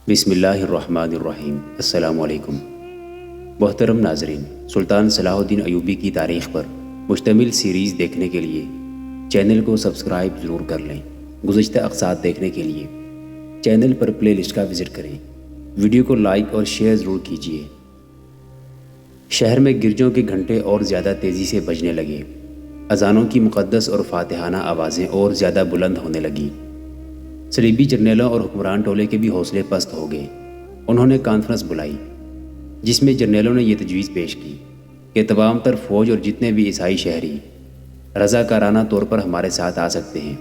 بسم اللہ الرحمن الرحیم۔ السلام علیکم محترم ناظرین، سلطان صلاح الدین ایوبی کی تاریخ پر مشتمل سیریز دیکھنے کے لیے چینل کو سبسکرائب ضرور کر لیں۔ گزشتہ اقساط دیکھنے کے لیے چینل پر پلے لسٹ کا وزٹ کریں۔ ویڈیو کو لائک اور شیئر ضرور کیجیے۔ شہر میں گرجوں کے گھنٹے اور زیادہ تیزی سے بجنے لگے، اذانوں کی مقدس اور فاتحانہ آوازیں اور زیادہ بلند ہونے لگیں۔ صلیبی جرنیلوں اور حکمران ٹولے کے بھی حوصلے پست ہو گئے۔ انہوں نے کانفرنس بلائی جس میں جرنیلوں نے یہ تجویز پیش کی کہ تمام تر فوج اور جتنے بھی عیسائی شہری رضاکارانہ طور پر ہمارے ساتھ آ سکتے ہیں،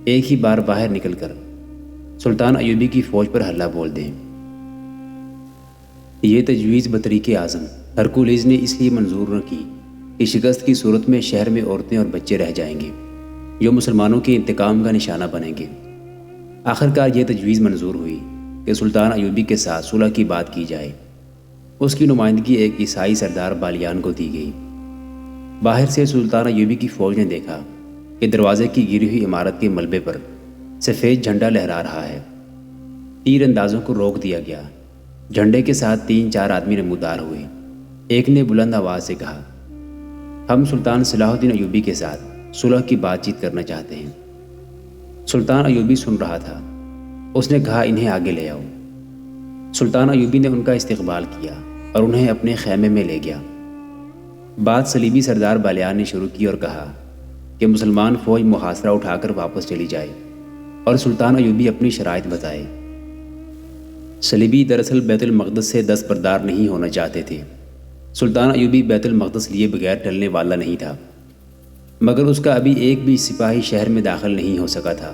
ایک ہی بار باہر نکل کر سلطان ایوبی کی فوج پر حملہ بول دیں۔ یہ تجویز بطریق اعظم ہرکولیز نے اس لیے منظور نہ کی کہ شکست کی صورت میں شہر میں عورتیں اور بچے رہ جائیں گے جو مسلمانوں کے انتقام کا نشانہ بنیں گے۔ آخرکار یہ تجویز منظور ہوئی کہ سلطان ایوبی کے ساتھ صلح کی بات کی جائے۔ اس کی نمائندگی ایک عیسائی سردار بالیان کو دی گئی۔ باہر سے سلطان ایوبی کی فوج نے دیکھا کہ دروازے کی گری ہوئی عمارت کے ملبے پر سفید جھنڈا لہرا رہا ہے۔ تیر اندازوں کو روک دیا گیا۔ جھنڈے کے ساتھ 3-4 آدمی نمودار ہوئے۔ ایک نے بلند آواز سے کہا، ہم سلطان صلاح الدین ایوبی کے ساتھ صلح کی بات چیت کرنا چاہتے ہیں۔ سلطان ایوبی سن رہا تھا۔ اس نے کہا، انہیں آگے لے آؤ۔ سلطان ایوبی نے ان کا استقبال کیا اور انہیں اپنے خیمے میں لے گیا۔ بات صلیبی سردار بالیان نے شروع کی اور کہا کہ مسلمان فوج محاصرہ اٹھا کر واپس چلی جائے اور سلطان ایوبی اپنی شرائط بتائے۔ صلیبی دراصل بیت المقدس سے دستبردار نہیں ہونا چاہتے تھے۔ سلطان ایوبی بیت المقدس لیے بغیر ٹلنے والا نہیں تھا، مگر اس کا ابھی ایک بھی سپاہی شہر میں داخل نہیں ہو سکا تھا۔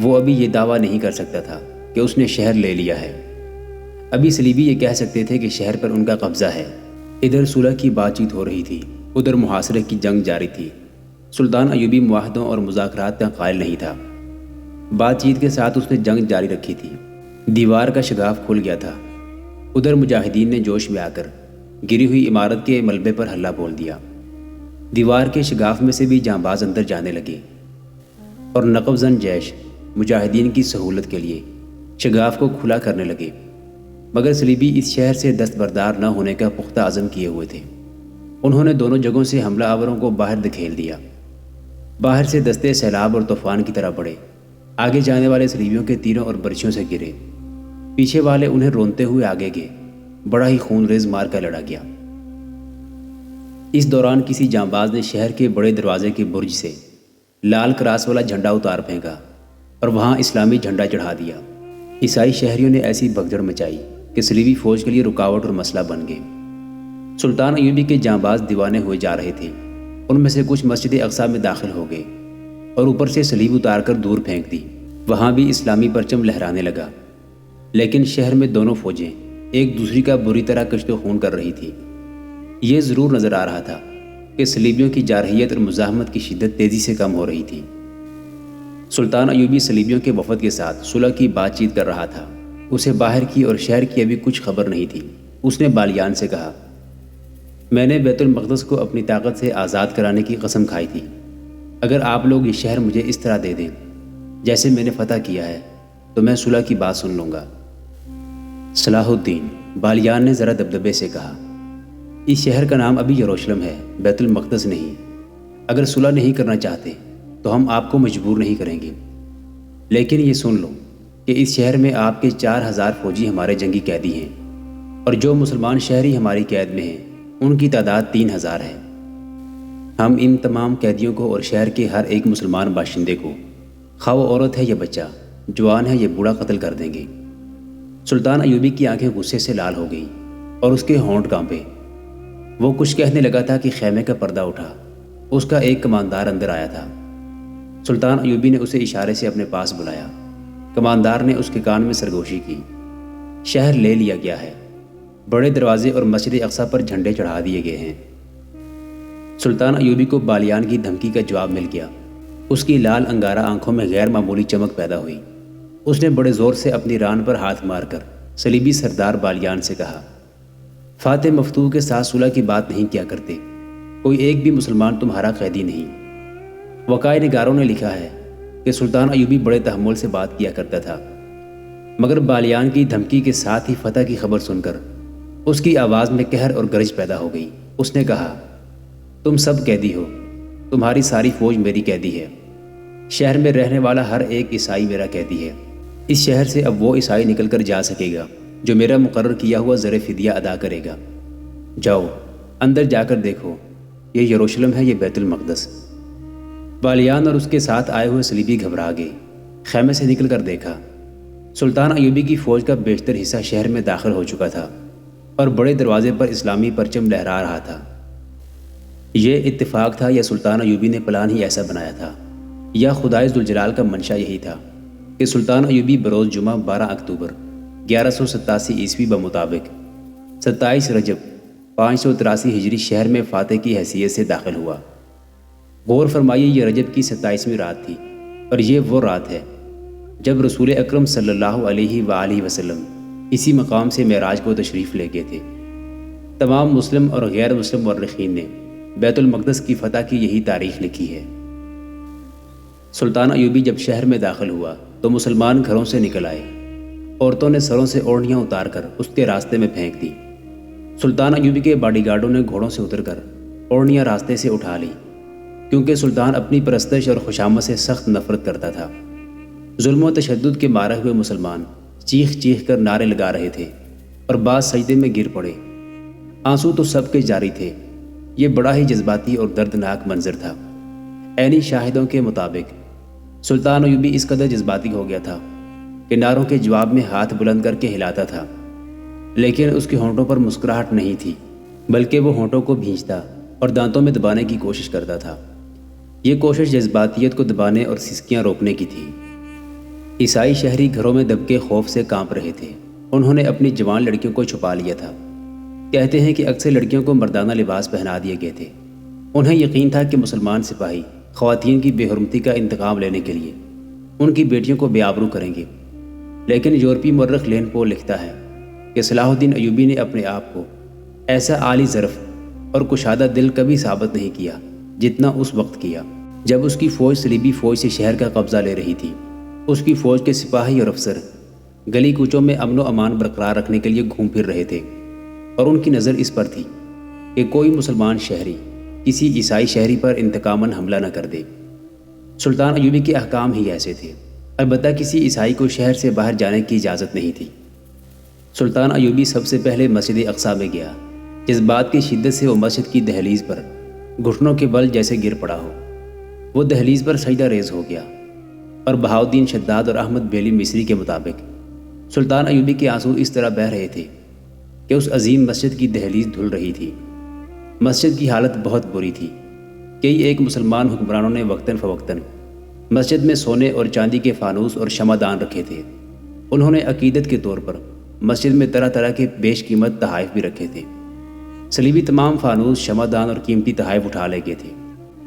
وہ ابھی یہ دعویٰ نہیں کر سکتا تھا کہ اس نے شہر لے لیا ہے۔ ابھی صلیبی یہ کہہ سکتے تھے کہ شہر پر ان کا قبضہ ہے۔ ادھر صلح کی بات چیت ہو رہی تھی، ادھر محاصرے کی جنگ جاری تھی۔ سلطان ایوبی معاہدوں اور مذاکرات کا قائل نہیں تھا۔ بات چیت کے ساتھ اس نے جنگ جاری رکھی تھی۔ دیوار کا شگاف کھل گیا تھا۔ ادھر مجاہدین نے جوش میں آ کر گری ہوئی عمارت کے ملبے پر حملہ بول دیا۔ دیوار کے شگاف میں سے بھی جانباز اندر جانے لگے اور نقب زن جیش مجاہدین کی سہولت کے لیے شگاف کو کھلا کرنے لگے، مگر صلیبی اس شہر سے دستبردار نہ ہونے کا پختہ عزم کیے ہوئے تھے۔ انہوں نے دونوں جگہوں سے حملہ آوروں کو باہر دھکیل دیا۔ باہر سے دستے سیلاب اور طوفان کی طرح بڑھے۔ آگے جانے والے صلیبیوں کے تیروں اور برچھیوں سے گرے، پیچھے والے انہیں رونتے ہوئے آگے گئے۔ بڑا ہی خون ریز مار کا لڑا گیا۔ اس دوران کسی جانباز نے شہر کے بڑے دروازے کے برج سے لال کراس والا جھنڈا اتار پھینکا اور وہاں اسلامی جھنڈا چڑھا دیا۔ عیسائی شہریوں نے ایسی بھگدڑ مچائی کہ صلیبی فوج کے لیے رکاوٹ اور مسئلہ بن گئے۔ سلطان ایوبی کے جانباز دیوانے ہوئے جا رہے تھے۔ ان میں سے کچھ مسجد اقصی میں داخل ہو گئے اور اوپر سے صلیب اتار کر دور پھینک دی۔ وہاں بھی اسلامی پرچم لہرانے لگا، لیکن شہر میں دونوں فوجیں ایک دوسری کا بری طرح کشت و خون کر رہی تھی۔ یہ ضرور نظر آ رہا تھا کہ صلیبیوں کی جارحیت اور مزاحمت کی شدت تیزی سے کم ہو رہی تھی۔ سلطان ایوبی صلیبیوں کے وفد کے ساتھ صلح کی بات چیت کر رہا تھا۔ اسے باہر کی اور شہر کی ابھی کچھ خبر نہیں تھی۔ اس نے بالیان سے کہا، میں نے بیت المقدس کو اپنی طاقت سے آزاد کرانے کی قسم کھائی تھی۔ اگر آپ لوگ یہ شہر مجھے اس طرح دے دیں جیسے میں نے فتح کیا ہے تو میں صلح کی بات سن لوں گا۔ صلاح الدین، بالیان نے ذرا دبدبے سے کہا، اس شہر کا نام ابھی یروشلم ہے، بیت المقدس نہیں۔ اگر صلح نہیں کرنا چاہتے تو ہم آپ کو مجبور نہیں کریں گے، لیکن یہ سن لو کہ اس شہر میں آپ کے 4000 فوجی ہمارے جنگی قیدی ہیں اور جو مسلمان شہری ہماری قید میں ہیں ان کی تعداد 3000 ہے۔ ہم ان تمام قیدیوں کو اور شہر کے ہر ایک مسلمان باشندے کو، خواہ وہ عورت ہے یا بچہ، جوان ہے یا بوڑھا، قتل کر دیں گے۔ سلطان ایوبی کی آنکھیں غصے سے لال ہو گئیں اور اس کے ہونٹ کانپے۔ وہ کچھ کہنے لگا تھا کہ خیمے کا پردہ اٹھا۔ اس کا ایک کماندار اندر آیا تھا۔ سلطان ایوبی نے اسے اشارے سے اپنے پاس بلایا۔ کماندار نے اس کے کان میں سرگوشی کی، شہر لے لیا گیا ہے، بڑے دروازے اور مسجد اقصی پر جھنڈے چڑھا دیے گئے ہیں۔ سلطان ایوبی کو بالیان کی دھمکی کا جواب مل گیا۔ اس کی لال انگارہ آنکھوں میں غیر معمولی چمک پیدا ہوئی۔ اس نے بڑے زور سے اپنی ران پر ہاتھ مار کر صلیبی سردار بالیان سے کہا، فاتح مفتوح کے ساتھ صلح کی بات نہیں کیا کرتے، کوئی ایک بھی مسلمان تمہارا قیدی نہیں۔ وقائع نگاروں نے لکھا ہے کہ سلطان ایوبی بڑے تحمل سے بات کیا کرتا تھا، مگر بالیان کی دھمکی کے ساتھ ہی فتح کی خبر سن کر اس کی آواز میں قہر اور گرج پیدا ہو گئی۔ اس نے کہا، تم سب قیدی ہو، تمہاری ساری فوج میری قیدی ہے، شہر میں رہنے والا ہر ایک عیسائی میرا قیدی ہے۔ اس شہر سے اب وہ عیسائی نکل کر جا سکے گا جو میرا مقرر کیا ہوا زر فدیہ ادا کرے گا۔ جاؤ اندر جا کر دیکھو، یہ یروشلم ہے، یہ بیت المقدس۔ بالیان اور اس کے ساتھ آئے ہوئے صلیبی گھبرا گئے۔ خیمے سے نکل کر دیکھا، سلطان ایوبی کی فوج کا بیشتر حصہ شہر میں داخل ہو چکا تھا اور بڑے دروازے پر اسلامی پرچم لہرا رہا تھا۔ یہ اتفاق تھا یا سلطان ایوبی نے پلان ہی ایسا بنایا تھا، یا خدائے ذوالجلال کا منشا یہی تھا کہ سلطان ایوبی بروز جمعہ 12 اکتوبر 1187 عیسوی بمطابق 27 رجب 583 ہجری شہر میں فاتح کی حیثیت سے داخل ہوا۔ غور فرمائیے، یہ رجب کی 27ویں رات تھی اور یہ وہ رات ہے جب رسول اکرم صلی اللہ علیہ وآلہ وسلم اسی مقام سے معراج کو تشریف لے گئے تھے۔ تمام مسلم اور غیر مسلم مورخین نے بیت المقدس کی فتح کی یہی تاریخ لکھی ہے۔ سلطان ایوبی جب شہر میں داخل ہوا تو مسلمان گھروں سے نکل آئے۔ عورتوں نے سروں سے اوڑھنیاں اتار کر اس کے راستے میں پھینک دی۔ سلطان ایوبی کے باڈی گارڈوں نے گھوڑوں سے اتر کر اوڑھنیاں راستے سے اٹھا لی، کیونکہ سلطان اپنی پرستش اور خوشامد سے سخت نفرت کرتا تھا۔ ظلم و تشدد کے مارے ہوئے مسلمان چیخ چیخ کر نعرے لگا رہے تھے اور بعض سجدے میں گر پڑے۔ آنسو تو سب کے جاری تھے۔ یہ بڑا ہی جذباتی اور دردناک منظر تھا۔ عینی شاہدوں کے مطابق سلطان ایوبی اس قدر جذباتی ہو گیا تھا کہ نعروں کے جواب میں ہاتھ بلند کر کے ہلاتا تھا، لیکن اس کے ہونٹوں پر مسکراہٹ نہیں تھی، بلکہ وہ ہونٹوں کو بھینچتا اور دانتوں میں دبانے کی کوشش کرتا تھا۔ یہ کوشش جذباتیت کو دبانے اور سسکیاں روکنے کی تھی۔ عیسائی شہری گھروں میں دب کے خوف سے کانپ رہے تھے۔ انہوں نے اپنی جوان لڑکیوں کو چھپا لیا تھا۔ کہتے ہیں کہ اکثر لڑکیوں کو مردانہ لباس پہنا دیے گئے تھے۔ انہیں یقین تھا کہ مسلمان سپاہی خواتین کی بے حرمتی کا انتقام لینے کے لیے ان کی بیٹیوں کو بے آبرو کریں گے۔ لیکن یورپی مورخ لین پول لکھتا ہے کہ صلاح الدین ایوبی نے اپنے آپ کو ایسا عالی ظرف اور کشادہ دل کبھی ثابت نہیں کیا جتنا اس وقت کیا جب اس کی فوج صلیبی فوج سے شہر کا قبضہ لے رہی تھی۔ اس کی فوج کے سپاہی اور افسر گلی کوچوں میں امن و امان برقرار رکھنے کے لیے گھوم پھر رہے تھے، اور ان کی نظر اس پر تھی کہ کوئی مسلمان شہری کسی عیسائی شہری پر انتقاماً حملہ نہ کر دے۔ سلطان ایوبی کے احکام ہی ایسے تھے۔ البتہ کسی عیسائی کو شہر سے باہر جانے کی اجازت نہیں تھی۔ سلطان ایوبی سب سے پہلے مسجد اقصیٰ میں گیا۔ جذبات کی شدت سے وہ مسجد کی دہلیز پر گھٹنوں کے بل جیسے گر پڑا ہو۔ وہ دہلیز پر سجدہ ریز ہو گیا، اور بہاؤالدین شداد اور احمد بیلی مصری کے مطابق سلطان ایوبی کے آنسو اس طرح بہہ رہے تھے کہ اس عظیم مسجد کی دہلیز دھل رہی تھی۔ مسجد کی حالت بہت بری تھی۔ کئی ایک مسلمان حکمرانوں نے وقتاً فوقتاً مسجد میں سونے اور چاندی کے فانوس اور شمعدان رکھے تھے۔ انہوں نے عقیدت کے طور پر مسجد میں طرح طرح کے بیش قیمت تحائف بھی رکھے تھے۔ صلیبی تمام فانوس، شمعدان اور قیمتی تحائف اٹھا لے گئے تھے۔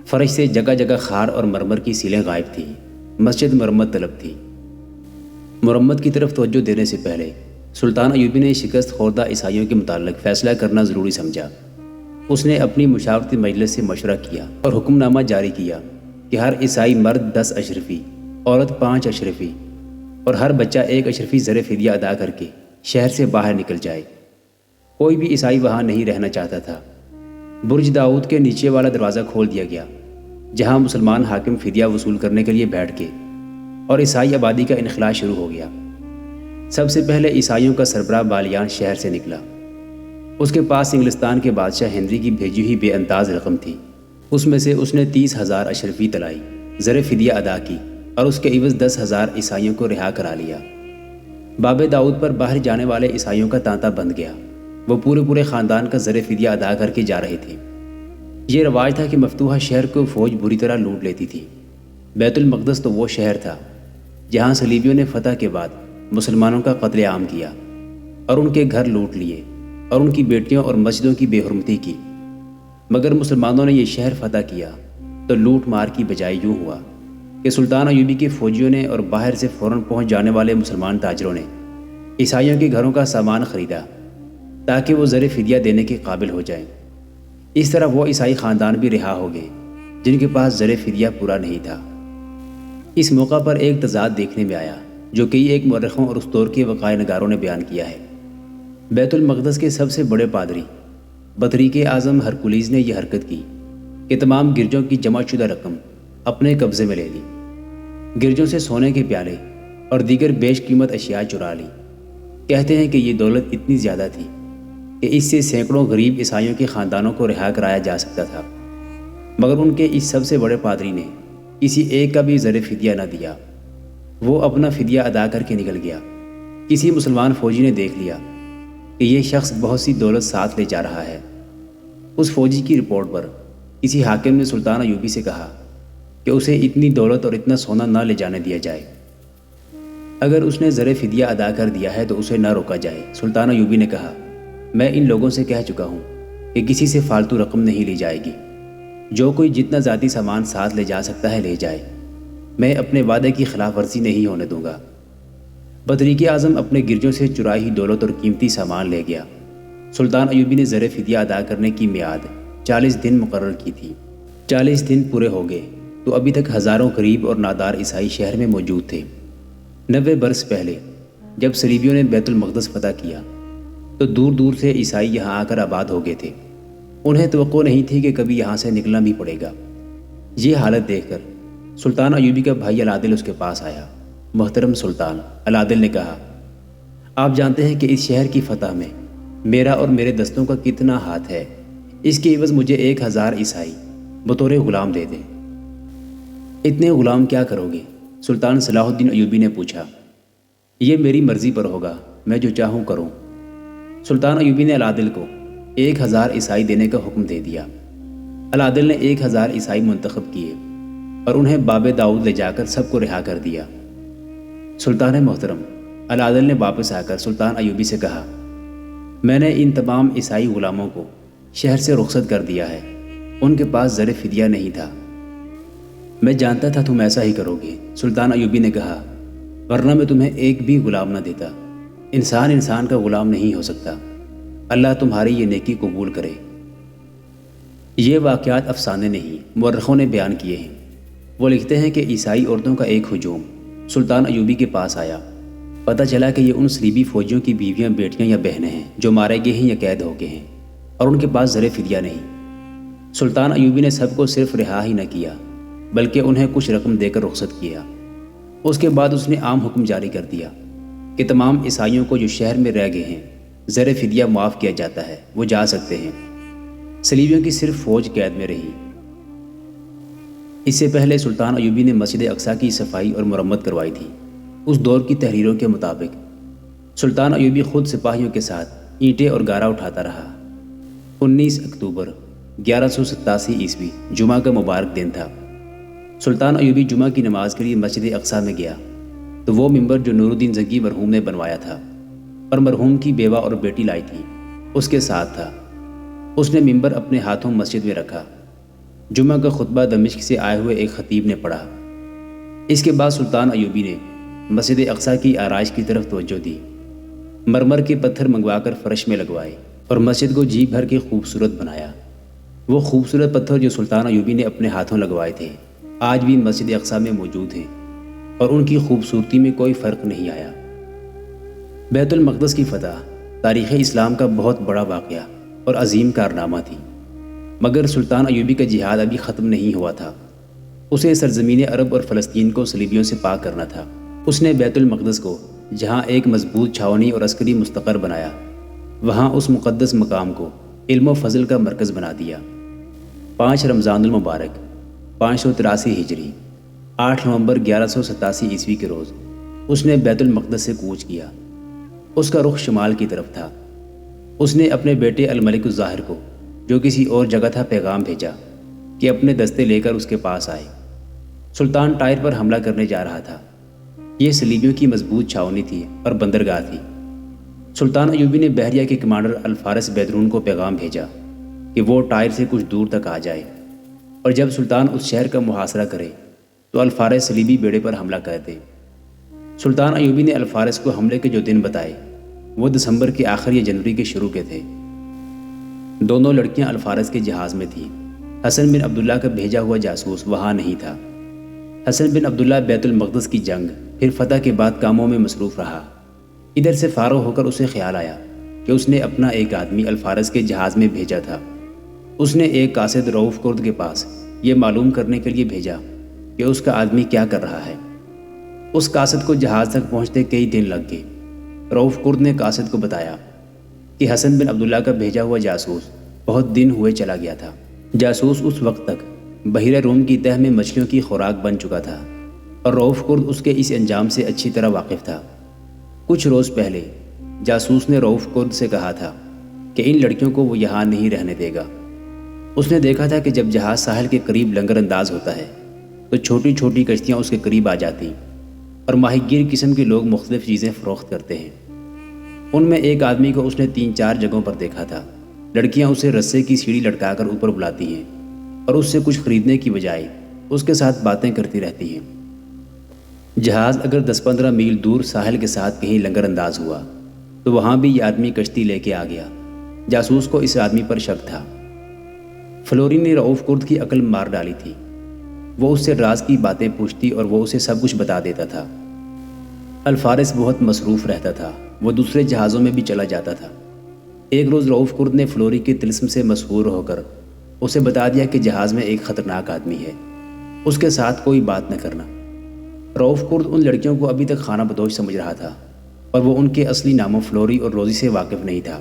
فرش سے جگہ جگہ خار اور مرمر کی سیلیں غائب تھیں۔ مسجد مرمت طلب تھی۔ مرمت کی طرف توجہ دینے سے پہلے سلطان ایوبی نے شکست خوردہ عیسائیوں کے متعلق فیصلہ کرنا ضروری سمجھا۔ اس نے اپنی مشاورتی مجلس سے مشورہ کیا اور حکم نامہ جاری کیا کہ ہر عیسائی مرد 10 اشرفی، عورت 5 اشرفی اور ہر بچہ 1 اشرفی زر فدیہ ادا کر کے شہر سے باہر نکل جائے۔ کوئی بھی عیسائی وہاں نہیں رہنا چاہتا تھا۔ برج داؤد کے نیچے والا دروازہ کھول دیا گیا، جہاں مسلمان حاکم فدیہ وصول کرنے کے لیے بیٹھ گئے، اور عیسائی آبادی کا انخلاء شروع ہو گیا۔ سب سے پہلے عیسائیوں کا سربراہ بالیان شہر سے نکلا۔ اس کے پاس انگلستان کے بادشاہ ہنری کی بھیجی ہوئی بے انداز رقم تھی۔ اس میں سے اس نے 30,000 اشرفی طلائی زر فدیہ ادا کی اور اس کے عوض 10,000 عیسائیوں کو رہا کرا لیا۔ باب داؤد پر باہر جانے والے عیسائیوں کا تانتا بند گیا۔ وہ پورے خاندان کا زر فدیہ ادا کر کے جا رہے تھے۔ یہ رواج تھا کہ مفتوحہ شہر کو فوج بری طرح لوٹ لیتی تھی۔ بیت المقدس تو وہ شہر تھا جہاں صلیبیوں نے فتح کے بعد مسلمانوں کا قتل عام کیا اور ان کے گھر لوٹ لیے اور ان کی بیٹیوں اور مسجدوں کی بے حرمتی کی۔ مگر مسلمانوں نے یہ شہر فتح کیا تو لوٹ مار کی بجائے یوں ہوا کہ سلطان ایوبی کے فوجیوں نے اور باہر سے فوراً پہنچ جانے والے مسلمان تاجروں نے عیسائیوں کے گھروں کا سامان خریدا تاکہ وہ زر فدیہ دینے کے قابل ہو جائیں۔ اس طرح وہ عیسائی خاندان بھی رہا ہو گئے جن کے پاس زر فدیہ پورا نہیں تھا۔ اس موقع پر ایک تضاد دیکھنے میں آیا جو کئی ایک مورخوں اور اس دور کے وقائع نگاروں نے بیان کیا ہے۔ بیت المقدس کے سب سے بڑے پادری بطریق اعظم ہرکولیز نے یہ حرکت کی کہ تمام گرجوں کی جمع شدہ رقم اپنے قبضے میں لے لی، گرجوں سے سونے کے پیالے اور دیگر بیش قیمت اشیاء چرا لی۔ کہتے ہیں کہ یہ دولت اتنی زیادہ تھی کہ اس سے سینکڑوں غریب عیسائیوں کے خاندانوں کو رہا کرایا جا سکتا تھا، مگر ان کے اس سب سے بڑے پادری نے کسی ایک کا بھی زر فدیہ نہ دیا۔ وہ اپنا فدیہ ادا کر کے نکل گیا۔ کسی مسلمان فوجی نے دیکھ لیا کہ یہ شخص بہت سی دولت ساتھ لے جا رہا ہے۔ اس فوجی کی رپورٹ پر کسی حاکم نے سلطان ایوبی سے کہا کہ اسے اتنی دولت اور اتنا سونا نہ لے جانے دیا جائے، اگر اس نے زر فدیہ ادا کر دیا ہے تو اسے نہ روکا جائے۔ سلطان ایوبی نے کہا، میں ان لوگوں سے کہہ چکا ہوں کہ کسی سے فالتو رقم نہیں لی جائے گی، جو کوئی جتنا ذاتی سامان ساتھ لے جا سکتا ہے لے جائے، میں اپنے وعدے کی خلاف ورزی نہیں ہونے دوں گا۔ بطریق اعظم اپنے گرجوں سے چرائی ہوئی دولت اور قیمتی سامان لے گیا۔ سلطان ایوبی نے زر فدیہ ادا کرنے کی میعاد 40 دن مقرر کی تھی۔ 40 دن پورے ہو گئے تو ابھی تک ہزاروں غریب اور نادار عیسائی شہر میں موجود تھے۔ 90 برس پہلے جب صلیبیوں نے بیت المقدس فتح کیا تو دور دور سے عیسائی یہاں آ کر آباد ہو گئے تھے۔ انہیں توقع نہیں تھی کہ کبھی یہاں سے نکلنا بھی پڑے گا۔ یہ حالت دیکھ کر سلطان ایوبی کا بھائی العادل اس کے پاس آیا۔ محترم سلطان، العادل نے کہا، آپ جانتے ہیں کہ اس شہر کی فتح میں میرا اور میرے دستوں کا کتنا ہاتھ ہے، اس کے عوض مجھے 1000 عیسائی بطور غلام دے دیں۔ اتنے غلام کیا کرو گے؟ سلطان صلاح الدین ایوبی نے پوچھا۔ یہ میری مرضی پر ہوگا، میں جو چاہوں کروں۔ سلطان ایوبی نے العادل کو 1000 عیسائی دینے کا حکم دے دیا۔ العادل نے 1000 عیسائی منتخب کیے اور انہیں باب داؤد لے جا کر سب کو رہا کر دیا۔ سلطان محترم، العادل نے واپس آ کر سلطان ایوبی سے کہا، میں نے ان تمام عیسائی غلاموں کو شہر سے رخصت کر دیا ہے، ان کے پاس زر فدیہ نہیں تھا۔ میں جانتا تھا تم ایسا ہی کرو گے۔ سلطان ایوبی نے کہا، ورنہ میں تمہیں ایک بھی غلام نہ دیتا۔ انسان انسان کا غلام نہیں ہو سکتا۔ اللہ تمہاری یہ نیکی قبول کرے۔ یہ واقعات افسانے نہیں، مورخوں نے بیان کیے ہیں۔ وہ لکھتے ہیں کہ عیسائی عورتوں کا ایک ہجوم سلطان ایوبی کے پاس آیا۔ پتہ چلا کہ یہ ان صلیبی فوجیوں کی بیویاں، بیٹیاں یا بہنیں ہیں جو مارے گئے ہیں یا قید ہو گئے ہیں، اور ان کے پاس زر فدیہ نہیں۔ سلطان ایوبی نے سب کو صرف رہا ہی نہ کیا بلکہ انہیں کچھ رقم دے کر رخصت کیا۔ اس کے بعد اس نے عام حکم جاری کر دیا کہ تمام عیسائیوں کو جو شہر میں رہ گئے ہیں زر فدیہ معاف کیا جاتا ہے، وہ جا سکتے ہیں۔ صلیبیوں کی صرف فوج قید میں رہی۔ اس سے پہلے سلطان ایوبی نے مسجد اقصیٰ کی صفائی اور مرمت کروائی تھی۔ اس دور کی تحریروں کے مطابق سلطان ایوبی خود سپاہیوں کے ساتھ اینٹیں اور گارا اٹھاتا رہا۔ 19 اکتوبر 1187 عیسوی جمعہ کا مبارک دن تھا۔ سلطان ایوبی جمعہ کی نماز کے لیے مسجد اقصیٰ میں گیا تو وہ ممبر جو نور الدین زنگی مرحوم نے بنوایا تھا اور مرحوم کی بیوہ اور بیٹی لائی تھی اس کے ساتھ تھا۔ اس نے ممبر اپنے ہاتھوں مسجد میں رکھا۔ جمعہ کا خطبہ دمشق سے آئے ہوئے ایک خطیب نے پڑھا۔ اس کے بعد سلطان ایوبی نے مسجد اقصیٰ کی آرائش کی طرف توجہ دی۔ مرمر کے پتھر منگوا کر فرش میں لگوائے اور مسجد کو جی بھر کے خوبصورت بنایا۔ وہ خوبصورت پتھر جو سلطان ایوبی نے اپنے ہاتھوں لگوائے تھے آج بھی مسجد اقصیٰ میں موجود ہیں اور ان کی خوبصورتی میں کوئی فرق نہیں آیا۔ بیت المقدس کی فتح تاریخ اسلام کا بہت بڑا واقعہ اور عظیم کارنامہ تھی، مگر سلطان ایوبی کا جہاد ابھی ختم نہیں ہوا تھا۔ اسے سرزمین عرب اور فلسطین کو صلیبیوں سے پاک کرنا تھا۔ اس نے بیت المقدس کو جہاں ایک مضبوط چھاونی اور عسکری مستقر بنایا، وہاں اس مقدس مقام کو علم و فضل کا مرکز بنا دیا۔ 5 رمضان المبارک 583 ہجری 8 نومبر 1187 عیسوی کے روز اس نے بیت المقدس سے کوچ کیا۔ اس کا رخ شمال کی طرف تھا۔ اس نے اپنے بیٹے الملک الظاہر کو، جو کسی اور جگہ تھا، پیغام بھیجا کہ اپنے دستے لے کر اس کے پاس آئے۔ سلطان ٹائر پر حملہ کرنے جا رہا تھا۔ یہ صلیبیوں کی مضبوط چھاونی تھی اور بندرگاہ تھی۔ سلطان ایوبی نے بحریہ کے کمانڈر الفارس بیدرون کو پیغام بھیجا کہ وہ ٹائر سے کچھ دور تک آ جائے، اور جب سلطان اس شہر کا محاصرہ کرے تو الفارس صلیبی بیڑے پر حملہ کر دے۔ سلطان ایوبی نے الفارس کو حملے کے جو دن بتائے وہ دسمبر کے آخر یا جنوری کے شروع کے تھے۔ دونوں لڑکیاں الفارس کے جہاز میں تھیں۔ حسن بن عبداللہ کا بھیجا ہوا جاسوس وہاں نہیں تھا۔ حسن بن عبداللہ بیت المقدس کی جنگ پھر فتح کے بعد کاموں میں مصروف رہا۔ ادھر سے فارغ ہو کر اسے خیال آیا کہ اس نے اپنا ایک آدمی الفارس کے جہاز میں بھیجا تھا۔ اس نے ایک قاصد رؤف کرد کے پاس یہ معلوم کرنے کے لیے بھیجا کہ اس کا آدمی کیا کر رہا ہے۔ اس قاصد کو جہاز تک پہنچتے کئی دن لگ گئے۔ رؤف کرد نے قاصد کو بتایا کہ حسن بن عبداللہ کا بھیجا ہوا جاسوس بہت دن ہوئے چلا گیا تھا۔ جاسوس اس وقت تک بحیرہ روم کی تہہ میں مچھلیوں کی خوراک بن چکا تھا اور رؤف کرد اس کے اس انجام سے اچھی طرح واقف تھا۔ کچھ روز پہلے جاسوس نے رؤف کرد سے کہا تھا کہ ان لڑکیوں کو وہ یہاں نہیں رہنے دے گا۔ اس نے دیکھا تھا کہ جب جہاز ساحل کے قریب لنگر انداز ہوتا ہے تو چھوٹی چھوٹی کشتیاں اس کے قریب آ جاتی اور ماہی گیر قسم کے لوگ مختلف چیزیں فروخت کرتے ہیں۔ ان میں ایک آدمی کو اس نے 3-4 جگہوں پر دیکھا تھا۔ لڑکیاں اسے رسے کی سیڑھی لٹکا کر اوپر بلاتی ہیں اور اس سے کچھ خریدنے کی بجائے اس کے ساتھ باتیں کرتی رہتی ہیں۔ جہاز اگر 10-15 میل دور ساحل کے ساتھ کہیں لنگر انداز ہوا تو وہاں بھی یہ آدمی کشتی لے کے آ گیا۔ جاسوس کو اس آدمی پر شک تھا۔ فلوری نے رؤف کرد کی عقل مار ڈالی تھی۔ وہ اس سے راز کی باتیں پوچھتی اور وہ اسے سب کچھ بتا دیتا تھا۔ الفارس بہت مصروف رہتا تھا، وہ دوسرے جہازوں میں بھی چلا جاتا تھا۔ ایک روز رؤف کرد نے فلوری کے طلسم سے مسحور ہو کر اسے بتا دیا کہ جہاز میں ایک خطرناک آدمی ہے، اس کے ساتھ کوئی بات نہ کرنا۔ رؤف کرد ان لڑکیوں کو ابھی تک خانہ بدوش سمجھ رہا تھا اور وہ ان کے اصلی ناموں فلوری اور روزی سے واقف نہیں تھا۔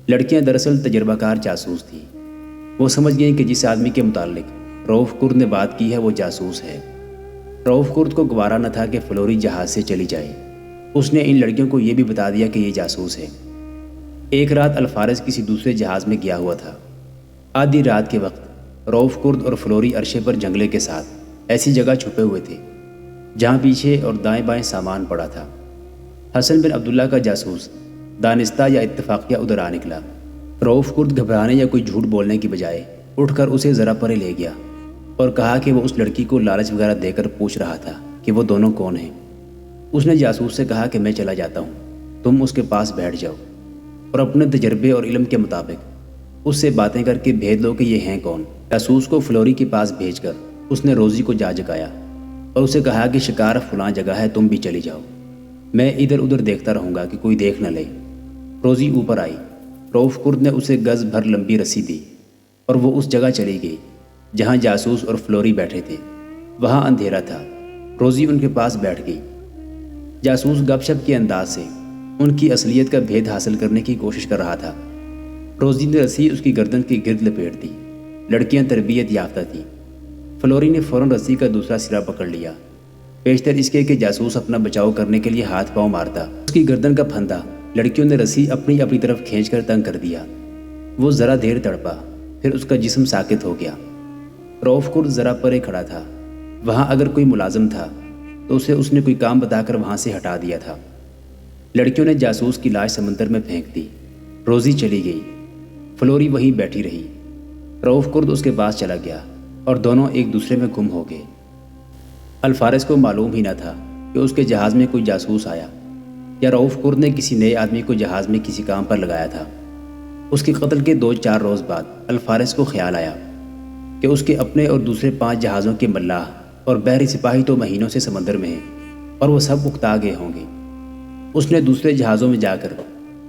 لڑکیاں دراصل تجربہ کار جاسوس تھیں۔ وہ سمجھ گئیں کہ جس آدمی کے متعلق رؤف کرد نے بات کی ہے وہ جاسوس ہے۔ رؤف کرد کو گوارا نہ تھا کہ فلوری جہاز سے چلی جائے۔ اس نے ان لڑکیوں کو یہ بھی بتا دیا کہ یہ جاسوس ہے۔ ایک رات الفارس کسی دوسرے جہاز میں گیا ہوا تھا۔ آدھی رات کے وقت رؤف کرد اور فلوری عرشے پر جنگلے کے ساتھ ایسی جگہ چھپے ہوئے تھے جہاں پیچھے اور دائیں بائیں سامان پڑا تھا۔ حسن بن عبداللہ کا جاسوس دانستہ یا اتفاقیہ ادھر آ نکلا۔ رؤف کرد گھبرانے یا کوئی جھوٹ بولنے کی بجائے اٹھ کر اسے ذرا پرے لے گیا اور کہا کہ وہ اس لڑکی کو لالچ وغیرہ دے کر پوچھ رہا تھا کہ وہ دونوں کون ہیں۔ اس نے جاسوس سے کہا کہ میں چلا جاتا ہوں، تم اس کے پاس بیٹھ جاؤ اور اپنے تجربے اور علم کے مطابق اس سے باتیں کر کے بھید لو کہ یہ ہیں کون۔ جاسوس کو فلوری کے پاس بھیج کر اس نے روزی کو جا جگایا اور اسے کہا کہ شکار فلاں جگہ ہے، تم بھی چلی جاؤ، میں ادھر ادھر دیکھتا رہوں گا کہ کوئی دیکھ نہ لے۔ روزی اوپر آئی۔ رؤف کرد نے اسے گز بھر لمبی رسی دی اور وہ اس جگہ چلی گئی جہاں جاسوس اور فلوری بیٹھے تھے۔ وہاں اندھیرا تھا۔ روزی ان کے پاس بیٹھ گئی۔ جاسوس گپ شپ کے انداز سے ان کی اصلیت کا بھید حاصل کرنے کی کوشش کر رہا تھا۔ روزی نے رسی اس کی گردن کی گرد لپیٹ دی۔ لڑکیاں تربیت یافتہ تھیں۔ فلوری نے فوراً رسی کا دوسرا سرا پکڑ لیا، پیشتر اس کے کہ جاسوس اپنا بچاؤ کرنے کے لیے ہاتھ پاؤں مارتا۔ اس کی گردن کا پھندا لڑکیوں نے رسی اپنی طرف کھینچ کر تنگ کر دیا۔ وہ ذرا دیر تڑپا، پھر اس کا جسم ساکت ہو گیا۔ رؤف کرد ذرا پرے کھڑا تھا۔ وہاں اگر کوئی ملازم تھا تو اسے اس نے کوئی کام بتا کر وہاں سے ہٹا دیا تھا۔ لڑکیوں نے جاسوس کی لاش سمندر میں پھینک دی۔ روزی چلی گئی۔ فلوری وہیں بیٹھی رہی۔ رؤف کرد اس کے پاس چلا گیا اور دونوں ایک دوسرے میں گم ہو گئے۔ الفارس کو معلوم ہی نہ تھا کہ اس کے جہاز میں کوئی جاسوس آیا یا رؤف کرد نے کسی نئے آدمی کو جہاز میں کسی کام پر لگایا تھا۔ اس کے قتل کے 2-4 روز بعد الفارس کو خیال آیا کہ اس کے اپنے اور دوسرے 5 جہازوں کے ملاح اور بحری سپاہی تو مہینوں سے سمندر میں ہیں اور وہ سب اکتا گئے ہوں گے۔ اس نے دوسرے جہازوں میں جا کر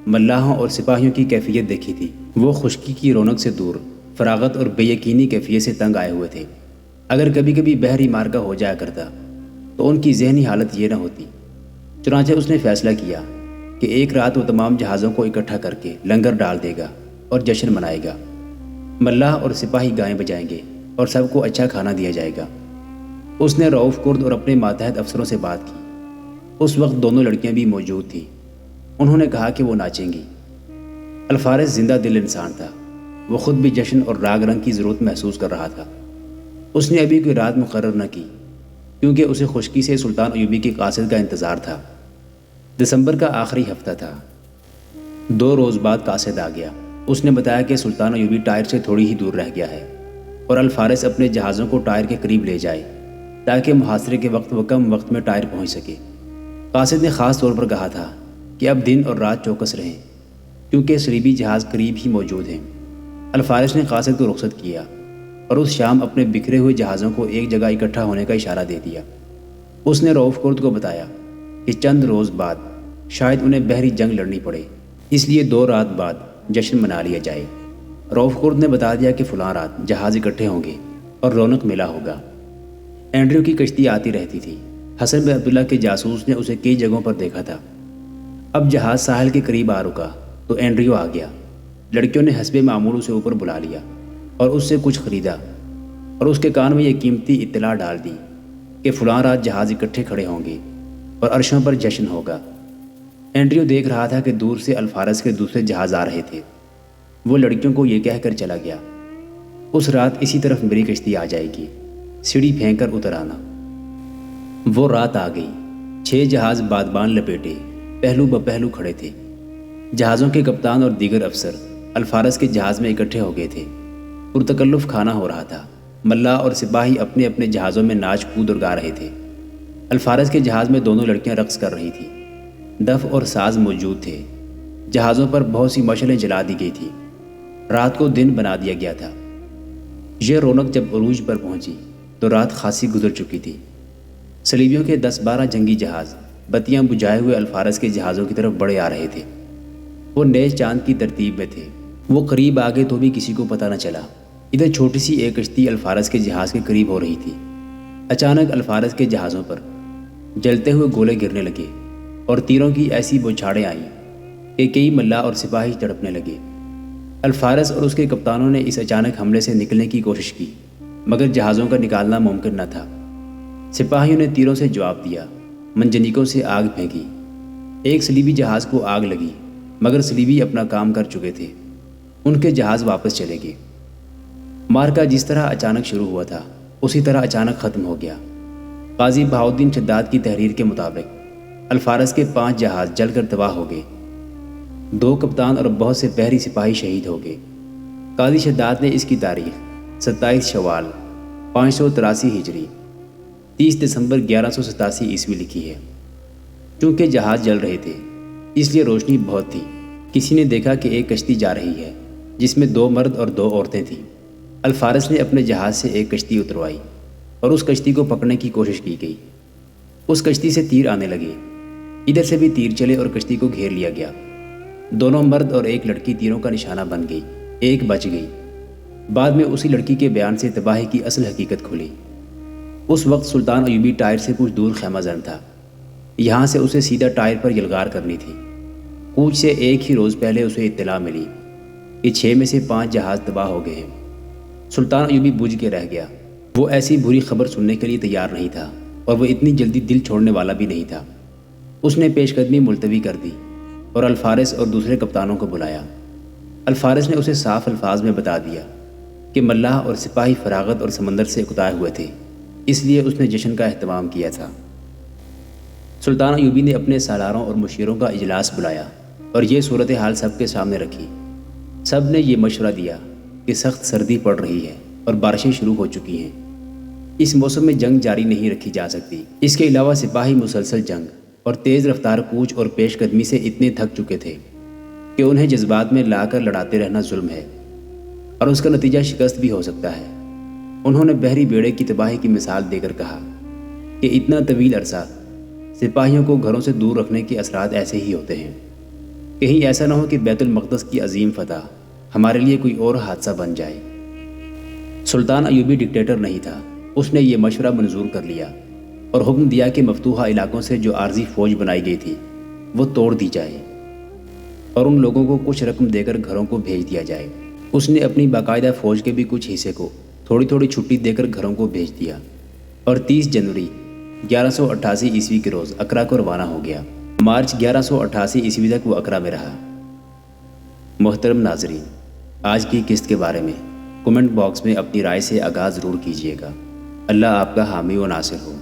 ملاحوں اور سپاہیوں کی کیفیت دیکھی تھی۔ وہ خشکی کی رونق سے دور، فراغت اور بے یقینی کیفیت سے تنگ آئے ہوئے تھے۔ اگر کبھی کبھی بحری مارکا ہو جایا کرتا تو ان کی ذہنی حالت یہ نہ ہوتی۔ چنانچہ اس نے فیصلہ کیا کہ ایک رات وہ تمام جہازوں کو اکٹھا کر کے لنگر ڈال دے گا اور جشن منائے گا۔ ملاح اور سپاہی گائیں بجائیں گے اور سب کو اچھا کھانا دیا جائے گا۔ اس نے رؤف کرد اور اپنے ماتحت افسروں سے بات کی۔ اس وقت دونوں لڑکیاں بھی موجود تھیں۔ انہوں نے کہا کہ وہ ناچیں گی۔ الفارس زندہ دل انسان تھا۔ وہ خود بھی جشن اور راگ رنگ کی ضرورت محسوس کر رہا تھا۔ اس نے ابھی کوئی رات مقرر نہ کی کیونکہ اسے خشکی سے سلطان ایوبی کے قاصد کا انتظار تھا۔ دسمبر کا آخری ہفتہ تھا۔ 2 روز بعد قاصد آ گیا۔ اس نے بتایا کہ سلطان ایوبی ٹائر سے تھوڑی ہی دور رہ گیا ہے اور الفارس اپنے جہازوں کو ٹائر کے قریب لے جائے تاکہ محاصرے کے وقت وہ کم وقت میں ٹائر پہنچ سکے۔ قاصد نے خاص طور پر کہا تھا کہ اب دن اور رات چوکس رہیں کیونکہ صلیبی جہاز قریب ہی موجود ہیں۔ الفارس نے قاصد کو رخصت کیا اور اس شام اپنے بکھرے ہوئے جہازوں کو ایک جگہ اکٹھا ہونے کا اشارہ دے دیا۔ اس نے رؤف کرد کو بتایا کہ چند روز بعد شاید انہیں بحری جنگ لڑنی پڑے، اس لیے 2 رات بعد جشن منا لیا جائے۔ رؤف کرد نے بتا دیا کہ فلاں رات جہاز اکٹھے ہوں گے اور رونق میلہ ہوگا۔ اینڈریو کی کشتی آتی رہتی تھی۔ حسن بن عبداللہ کے جاسوس نے اسے کئی جگہوں پر دیکھا تھا۔ اب جہاز ساحل کے قریب آ رکا تو اینڈریو آ گیا۔ لڑکیوں نے حسب معمول اسے اوپر بلا لیا اور اس سے کچھ خریدا اور اس کے کان میں یہ قیمتی اطلاع ڈال دی کہ فلاں رات جہاز اکٹھے کھڑے ہوں گے اور عرشوں پر جشن ہوگا۔ اینڈریو دیکھ رہا تھا کہ دور سے الفارس کے دوسرے جہاز آ رہے تھے۔ وہ لڑکیوں کو یہ کہہ کر چلا گیا، اس رات اسی طرف میری کشتی آ جائے گی، سیڑھی پھینک کر اتر آنا۔ وہ رات آ گئی۔ 6 جہاز بادبان لپیٹے پہلو بپہلو کھڑے تھے۔ جہازوں کے کپتان اور دیگر افسر الفارس کے جہاز میں اکٹھے ہو گئے تھے۔ پرتکلف کھانا ہو رہا تھا۔ ملاح اور سپاہی اپنے اپنے جہازوں میں ناچ کود اور گا رہے تھے۔ الفارس کے جہاز میں دونوں لڑکیاں رقص کر رہی تھیں۔ دف اور ساز موجود تھے۔ جہازوں پر بہت سی مشعلیں جلا دی گئی تھیں۔ رات کو دن بنا دیا گیا تھا۔ یہ رونق جب عروج پر پہنچی تو رات خاصی گزر چکی تھی۔ صلیبیوں کے 10-12 جنگی جہاز بتیاں بجھائے ہوئے الفارس کے جہازوں کی طرف بڑھے آ رہے تھے۔ وہ نئے چاند کی ترتیب میں تھے۔ وہ قریب آ گئے تو بھی کسی کو پتہ نہ چلا۔ ادھر چھوٹی سی ایک کشتی الفارس کے جہاز کے قریب ہو رہی تھی۔ اچانک الفارس کے جہازوں پر جلتے ہوئے گولے گرنے لگے اور تیروں کی ایسی بوچھاڑیں آئیں کہ کئی ملاح اور سپاہی تڑپنے لگے۔ الفارس اور اس کے کپتانوں نے اس اچانک حملے سے نکلنے کی کوشش کی، مگر جہازوں کا نکالنا ممکن نہ تھا۔ سپاہیوں نے تیروں سے جواب دیا، منجنیقوں سے آگ پھینکی۔ ایک صلیبی جہاز کو آگ لگی، مگر صلیبی اپنا کام کر چکے تھے۔ ان کے جہاز واپس چلے گئے۔ مارکا جس طرح اچانک شروع ہوا تھا اسی طرح اچانک ختم ہو گیا۔ قاضی بہاؤالدین شداد کی تحریر کے مطابق الفارس کے 5 جہاز جل کر تباہ ہو گئے۔ 2 کپتان اور بہت سے بحری سپاہی شہید ہو گئے۔ قاضی شداد نے اس کی تاریخ 27 شوال 583 ہجری 30 دسمبر 1187 عیسوی لکھی ہے۔ چونکہ جہاز جل رہے تھے اس لیے روشنی بہت تھی۔ کسی نے دیکھا کہ ایک کشتی جا رہی ہے جس میں 2 مرد اور 2 عورتیں تھیں۔ الفارس نے اپنے جہاز سے ایک کشتی اتروائی اور اس کشتی کو پکڑنے کی کوشش کی گئی۔ اس کشتی سے تیر آنے لگے۔ ادھر سے بھی تیر چلے اور کشتی کو گھیر لیا گیا۔ دونوں مرد اور ایک لڑکی تیروں کا نشانہ بن گئی۔ ایک بچ گئی۔ بعد میں اسی لڑکی کے بیان سے تباہی کی اصل حقیقت کھلی۔ اس وقت سلطان ایوبی ٹائر سے کچھ دور خیمہ زن تھا۔ یہاں سے اسے سیدھا ٹائر پر یلغار کرنی تھی۔ کوچ سے ایک ہی روز پہلے اسے اطلاع ملی کہ 6 میں سے 5 جہاز تباہ ہو گئے ہیں۔ سلطان ایوبی بجھ کے رہ گیا۔ وہ ایسی بری خبر سننے کے لیے تیار نہیں تھا اور وہ اتنی جلدی دل چھوڑنے والا بھی نہیں تھا۔ اس نے پیش قدمی ملتوی کر دی اور الفارس اور دوسرے کپتانوں کو بلایا۔ الفارس نے اسے صاف الفاظ میں بتا دیا کہ ملاح اور سپاہی فراغت اور سمندر سے اکتائے ہوئے تھے، اس لیے اس نے جشن کا اہتمام کیا تھا۔ سلطان ایوبی نے اپنے سالاروں اور مشیروں کا اجلاس بلایا اور یہ صورتحال سب کے سامنے رکھی۔ سب نے یہ مشورہ دیا کہ سخت سردی پڑ رہی ہے اور بارشیں شروع ہو چکی ہیں۔ اس موسم میں جنگ جاری نہیں رکھی جا سکتی۔ اس کے علاوہ سپاہی مسلسل جنگ اور تیز رفتار کوچ اور پیش قدمی سے اتنے تھک چکے تھے کہ انہیں جذبات میں لا کر لڑاتے رہنا ظلم ہے اور اس کا نتیجہ شکست بھی ہو سکتا ہے۔ انہوں نے بحری بیڑے کی تباہی کی مثال دے کر کہا کہ اتنا طویل عرصہ سپاہیوں کو گھروں سے دور رکھنے کے اثرات ایسے ہی ہوتے ہیں۔ کہیں ایسا نہ ہو کہ بیت المقدس کی عظیم فتح ہمارے لیے کوئی اور حادثہ بن جائے۔ سلطان ایوبی ڈکٹیٹر نہیں تھا۔ اس نے یہ مشورہ منظور کر لیا اور حکم دیا کہ مفتوحہ علاقوں سے جو عارضی فوج بنائی گئی تھی وہ توڑ دی جائے اور ان لوگوں کو کچھ رقم دے کر گھروں کو بھیج دیا جائے۔ اس نے اپنی باقاعدہ فوج کے بھی کچھ حصے کو تھوڑی تھوڑی چھٹی دے کر گھروں کو بھیج دیا اور 30 جنوری 1188 عیسوی کے روز اکرا کو روانہ ہو گیا۔ مارچ 1188 عیسوی تک وہ اکرا میں رہا۔ محترم ناظرین، آج کی قسط کے بارے میں کمنٹ باکس میں اپنی رائے سے آگاہ ضرور کیجیے گا۔ اللہ آپ کا حامی و ناصر ہو۔